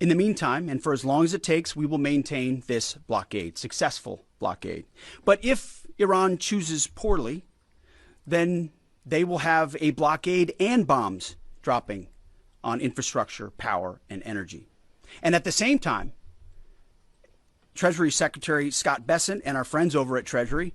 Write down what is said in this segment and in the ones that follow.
In the meantime, and for as long as it takes, we will maintain this blockade, successful blockade. But if Iran chooses poorly, then they will have a blockade and bombs dropping on infrastructure, power, and energy. And at the same time, Treasury Secretary Scott Bessent and our friends over at Treasury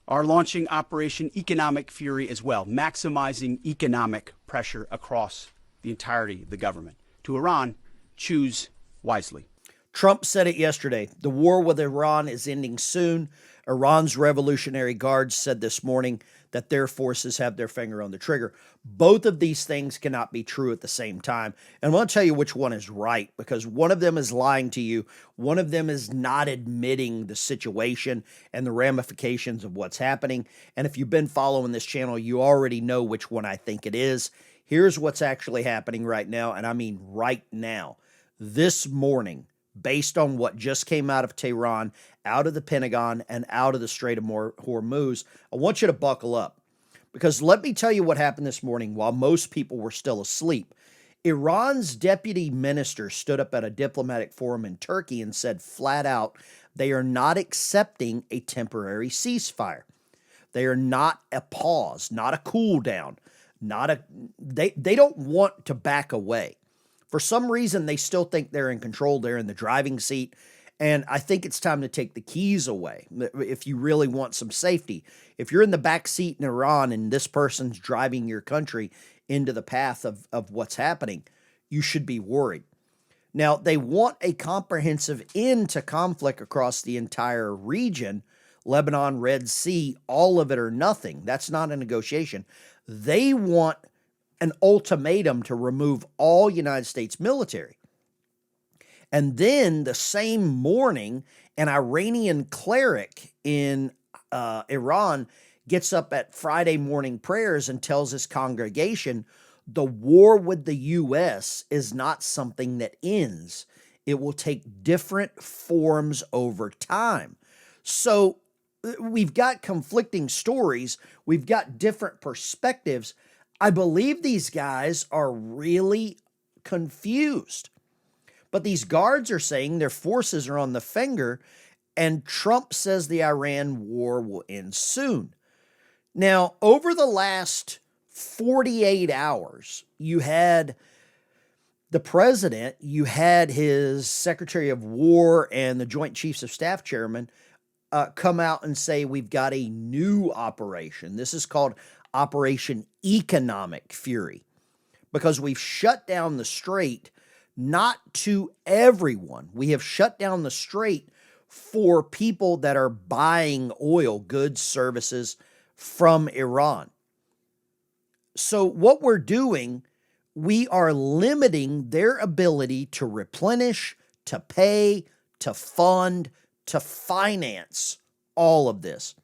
are launching Operation Economic Fury as well, maximizing economic pressure across the entirety of the government. To Iran, choose wisely. Trump said it yesterday. The war with Iran is ending soon. Iran's Revolutionary Guards said this morning that their forces have their finger on the trigger. Both of these things cannot be true at the same time. And I want to tell you which one is right, because one of them is lying to you. One of them is not admitting the situation and the ramifications of what's happening. And if you've been following this channel, you already know which one I think it is. Here's what's actually happening right now, and I mean right now. This morning, based on what just came out of Tehran, out of the Pentagon, and out of the Strait of Hormuz, I want you to buckle up. Because let me tell you what happened this morning while most people were still asleep. Iran's deputy minister stood up at a diplomatic forum in Turkey and said flat out, they are not accepting a temporary ceasefire. They are not a pause, not a cool down, they don't want to back away. For some reason, they still think they're in control. They're in the driving seat. And I think it's time to take the keys away if you really want some safety. If you're in the back seat in Iran and this person's driving your country into the path of what's happening, you should be worried. Now, they want a comprehensive end to conflict across the entire region, Lebanon, Red Sea, all of it or nothing. That's not a negotiation. They want an ultimatum to remove all United States military. And then the same morning, an Iranian cleric in Iran gets up at Friday morning prayers and tells his congregation the war with the U.S. is not something that ends. It will take different forms over time. So we've got conflicting stories. We've got different perspectives. I believe these guys are really confused. But these guards are saying their forces are on the finger, and Trump says the Iran war will end soon. Now, over the last 48 hours, you had the president, you had his Secretary of War and the Joint Chiefs of Staff Chairman come out and say we've got a new operation. This is called Operation Economic Fury, because we've shut down the strait, not to everyone. We have shut down the strait for people that are buying oil, goods, services from Iran. So what we're doing, we are limiting their ability to replenish, to pay, to fund, to finance all of this.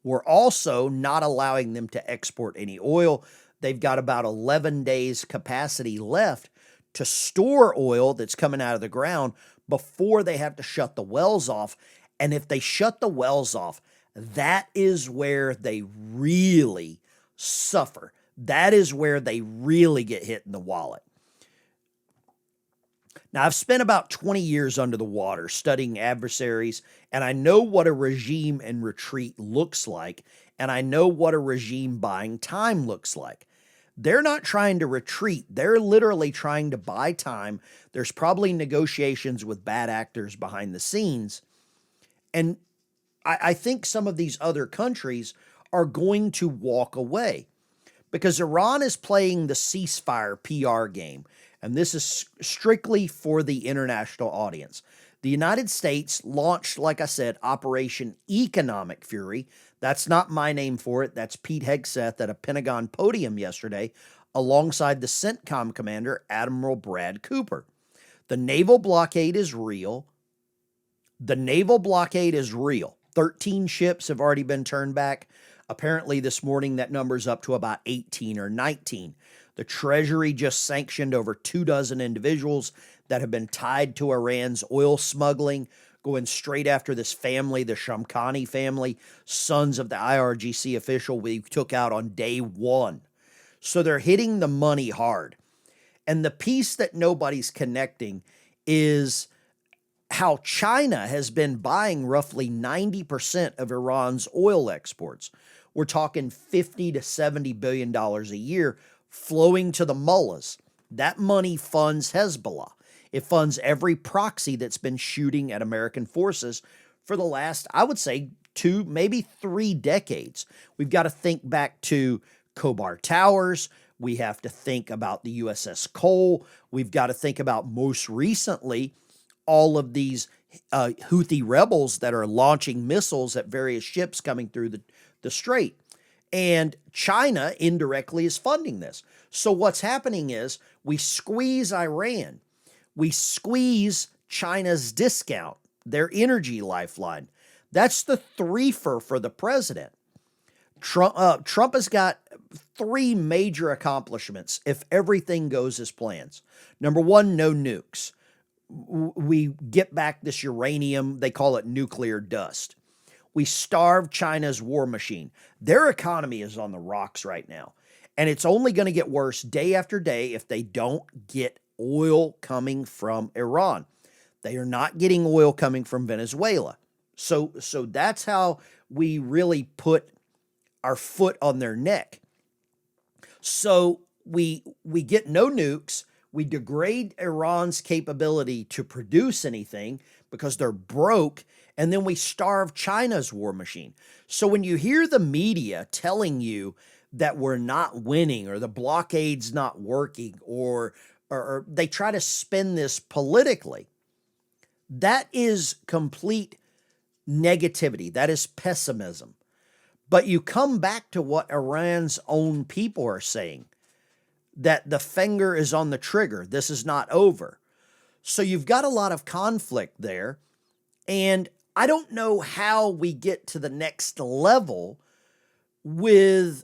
We're also not allowing them to export any oil. They've got about 11 days capacity left to store oil that's coming out of the ground before they have to shut the wells off. And if they shut the wells off, that is where they really suffer. That is where they really get hit in the wallet. Now, I've spent about 20 years under the water studying adversaries, and I know what a regime in retreat looks like, and I know what a regime buying time looks like. They're not trying to retreat. They're literally trying to buy time. There's probably negotiations with bad actors behind the scenes. And I think some of these other countries are going to walk away because Iran is playing the ceasefire PR game. And this is strictly for the international audience. The United States launched, like I said, Operation Economic Fury. That's not my name for it. That's Pete Hegseth at a Pentagon podium yesterday alongside the CENTCOM commander, Admiral Brad Cooper. The naval blockade is real. The naval blockade is real. 13 ships have already been turned back. Apparently this morning that number's up to about 18 or 19. The Treasury just sanctioned over 24 individuals that have been tied to Iran's oil smuggling, going straight after this family, the Shamkhani family, sons of the IRGC official we took out on day one. So they're hitting the money hard. And the piece that nobody's connecting is how China has been buying roughly 90% of Iran's oil exports. We're talking $50 to $70 billion a year flowing to the mullahs. That money funds Hezbollah. It funds every proxy that's been shooting at American forces for the last, I would say, 2, maybe 3 decades. We've got to think back to Khobar Towers. We have to think about the USS Cole. We've got to think about, most recently, all of these Houthi rebels that are launching missiles at various ships coming through the strait. And China indirectly is funding this. So what's happening is we squeeze Iran. We squeeze China's discount, their energy lifeline. That's the threefer for the president. Trump has got 3 major accomplishments if everything goes as plans. Number 1, no nukes. We get back this uranium, they call it nuclear dust. We starve China's war machine. Their economy is on the rocks right now, and it's only going to get worse day after day if they don't get oil coming from Iran. They are not getting oil coming from Venezuela. So that's how we really put our foot on their neck. So we get no nukes. We degrade Iran's capability to produce anything because they're broke, and then we starve China's war machine. So when you hear the media telling you that we're not winning or the blockade's not working or they try to spin this politically, that is complete negativity. That is pessimism. But you come back to what Iran's own people are saying, that the finger is on the trigger. This is not over. So you've got a lot of conflict there. And I don't know how we get to the next level with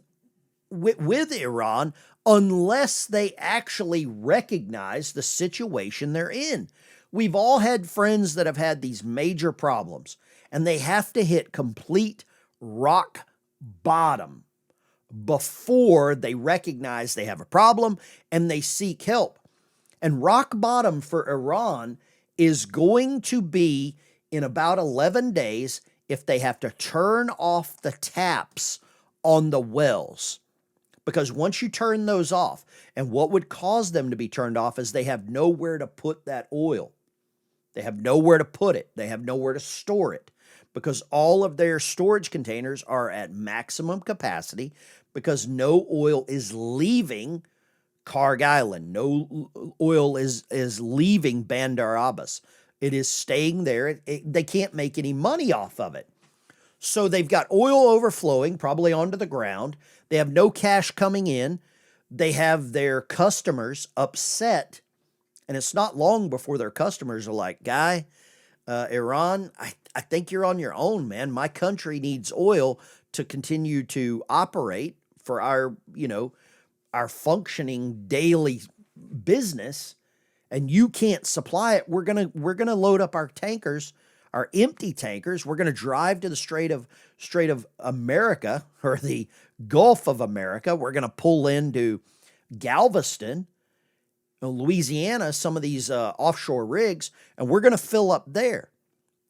Iran unless they actually recognize the situation they're in. We've all had friends that have had these major problems, and they have to hit complete rock bottom before they recognize they have a problem and they seek help. And rock bottom for Iran is going to be in about 11 days if they have to turn off the taps on the wells. Because once you turn those off, and what would cause them to be turned off is they have nowhere to put that oil. They have nowhere to put it. They have nowhere to store it because all of their storage containers are at maximum capacity because no oil is leaving Karg Island. No oil is leaving Bandar Abbas. It is staying there. They can't make any money off of it. So they've got oil overflowing, probably onto the ground. They have no cash coming in. They have their customers upset. And it's not long before their customers are like, guy, Iran, I think you're on your own, man. My country needs oil to continue to operate for our functioning daily business, and you can't supply it. We're gonna load up our tankers, our empty tankers. We're gonna drive to the Strait of America or the Gulf of America. We're gonna pull into Galveston, Louisiana, some of these offshore rigs, and we're gonna fill up there.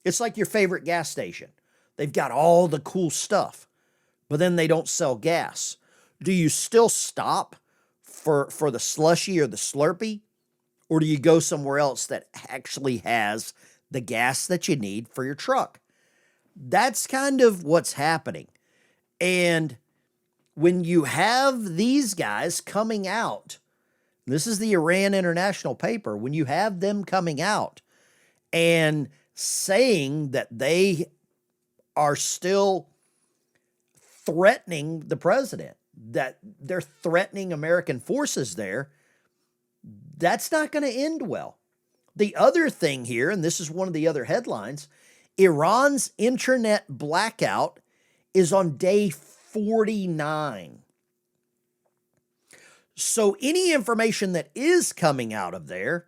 It's like your favorite gas station. They've got all the cool stuff, but then they don't sell gas. Do you still stop for the slushy or the Slurpee? Or do you go somewhere else that actually has the gas that you need for your truck? That's kind of what's happening. And when you have these guys coming out, this is the Iran International paper, when you have them coming out and saying that they are still threatening the president, that they're threatening American forces there, that's not going to end well. The other thing here, and this is one of the other headlines, Iran's internet blackout is on day 49. So any information that is coming out of there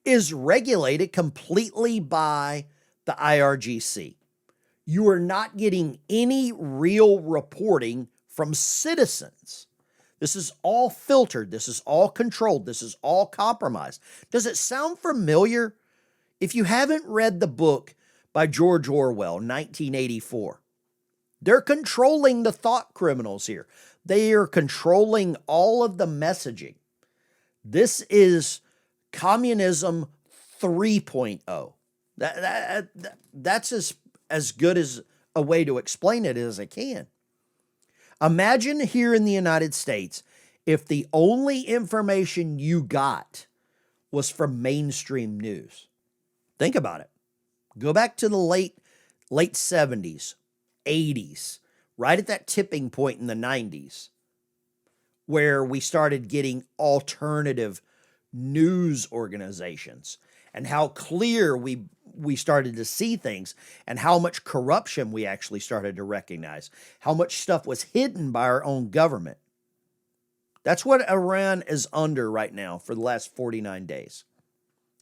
is regulated completely by the IRGC. You are not getting any real reporting from citizens. This is all filtered. This is all controlled. This is all compromised. Does it sound familiar? If you haven't read the book by George Orwell, 1984, they're controlling the thought criminals here. They are controlling all of the messaging. This is communism 3.0. That's as good as a way to explain it as I can. Imagine here in the United States if the only information you got was from mainstream news. Think about it. Go back to the late 70s, 80s, right at that tipping point in the 90s, where we started getting alternative news organizations, and how clear we started to see things, and how much corruption we actually started to recognize, how much stuff was hidden by our own government. That's what Iran is under right now for the last 49 days.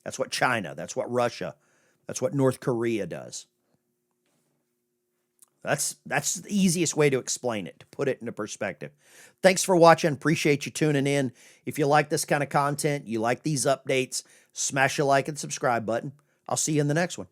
That's what China, that's what Russia, that's what North Korea does. That's the easiest way to explain it, to put it into perspective. Thanks for watching. Appreciate you tuning in. If you like this kind of content, you like these updates, smash the like and subscribe button. I'll see you in the next one.